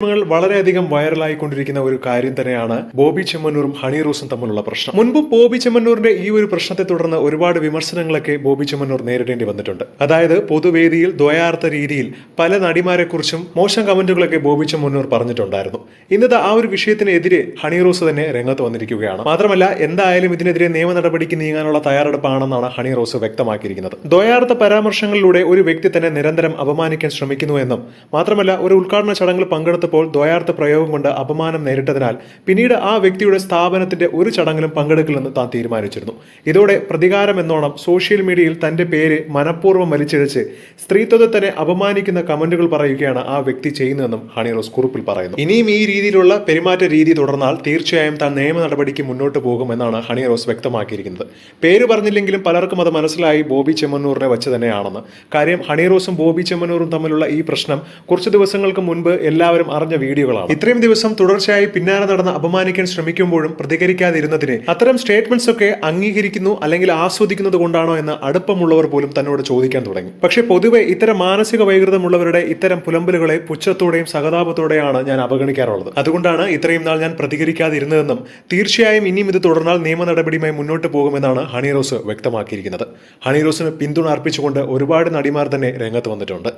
വളരെയധികം വൈറലായിക്കൊണ്ടിരിക്കുന്ന ഒരു കാര്യം തന്നെയാണ് ബോബി ചെമ്മണ്ണൂറും ഹണി റോസും തമ്മിലുള്ള പ്രശ്നം. മുൻപ് ബോബി ചെമ്മണ്ണൂരിന്റെ ഈ ഒരു പ്രശ്നത്തെ തുടർന്ന് ഒരുപാട് വിമർശനങ്ങളൊക്കെ ബോബി ചെമ്മണ്ണൂർ നേരിടേണ്ടി വന്നിട്ടുണ്ട്. അതായത് പൊതുവേദിയിൽ ദ്വയാർത്ഥ രീതിയിൽ പല നടിമാരെക്കുറിച്ചും മോശം കമന്റുകളൊക്കെ ബോബി ചെമ്മണ്ണൂർ പറഞ്ഞിട്ടുണ്ടായിരുന്നു. ഇന്നത്തെ ആ ഒരു വിഷയത്തിനെതിരെ ഹണി റോസ് തന്നെ രംഗത്ത് വന്നിരിക്കുകയാണ്. മാത്രമല്ല എന്തായാലും ഇതിനെതിരെ നിയമ നടപടിക്ക് നീങ്ങാനുള്ള തയ്യാറെടുപ്പാണെന്നാണ് ഹണി റോസ് വ്യക്തമാക്കിയിരിക്കുന്നത്. ദ്വയാർത്ഥ പരാമർശങ്ങളിലൂടെ ഒരു വ്യക്തി തന്നെ നിരന്തരം അപമാനിക്കാൻ ശ്രമിക്കുന്നുവെന്നും മാത്രമല്ല ഒരു ഉദ്ഘാടന ചടങ്ങിൽ പങ്കെടുത്ത ദ്വയാർത്ഥ പ്രയോഗം കൊണ്ട് അപമാനം നേരിട്ടതിനാൽ പിന്നീട് ആ വ്യക്തിയുടെ സ്ഥാപനത്തിന്റെ ഒരു ചടങ്ങിലും പങ്കെടുക്കില്ലെന്ന് താൻ തീരുമാനിച്ചിരുന്നു. ഇതോടെ പ്രതികാരം എന്നോണം സോഷ്യൽ മീഡിയയിൽ തന്റെ പേര് മനഃപൂർവ്വം വലിച്ചിഴച്ച് സ്ത്രീത്വത്തെ തന്നെ അപമാനിക്കുന്ന കമന്റുകൾ പറയുകയാണ് ആ വ്യക്തി ചെയ്യുന്നതെന്നും ഹണി റോസ് കുറിപ്പിൽ പറയുന്നു. ഇനിയും ഈ രീതിയിലുള്ള പെരുമാറ്റ രീതി തുടർന്നാൽ തീർച്ചയായും താൻ നിയമ നടപടിക്ക് മുന്നോട്ട് പോകുമെന്നാണ് ഹണി റോസ് വ്യക്തമാക്കിയിരിക്കുന്നത്. പേര് പറഞ്ഞില്ലെങ്കിലും പലർക്കും അത് മനസ്സിലായി ബോബി ചെമ്മണ്ണൂറിനെ വെച്ച് തന്നെയാണെന്ന്. കാര്യം ഹണി റോസും ബോബി ചെമ്മണ്ണൂറും തമ്മിലുള്ള ഈ പ്രശ്നം കുറച്ച് ദിവസങ്ങൾക്ക് മുൻപ് എല്ലാവരും അറിഞ്ഞ വീഡിയോകളാണ്. ഇത്രയും ദിവസം തുടർച്ചയായി പിന്നാലെ നടന്ന് അപമാനിക്കാൻ ശ്രമിക്കുമ്പോഴും പ്രതികരിക്കാതിരുന്നതിന് അത്തരം സ്റ്റേറ്റ്മെന്റ്സ് ഒക്കെ അംഗീകരിക്കുന്നു അല്ലെങ്കിൽ ആസ്വദിക്കുന്നത് കൊണ്ടാണോ എന്ന് അടുപ്പമുള്ളവർ പോലും തന്നോട് ചോദിക്കാൻ തുടങ്ങി. പക്ഷേ പൊതുവെ ഇത്തരം മാനസിക വൈകൃതമുള്ളവരുടെ ഇത്തരം പുലമ്പലുകളെ പുച്ഛത്തോടെയും സഹതാപത്തോടെയാണ് ഞാൻ അവഗണിക്കാറുള്ളത്. അതുകൊണ്ടാണ് ഇത്രയും നാൾ ഞാൻ പ്രതികരിക്കാതിരുന്നതെന്നും തീർച്ചയായും ഇനിയും ഇത് തുടർന്നാൽ നിയമ നടപടിയുമായി മുന്നോട്ട് പോകുമെന്നാണ് ഹണി റോസ് വ്യക്തമാക്കിയിരിക്കുന്നത്. ഹണി റോസിന് പിന്തുണ അർപ്പിച്ചുകൊണ്ട് ഒരുപാട് നടിമാർ തന്നെ രംഗത്ത് വന്നിട്ടുണ്ട്.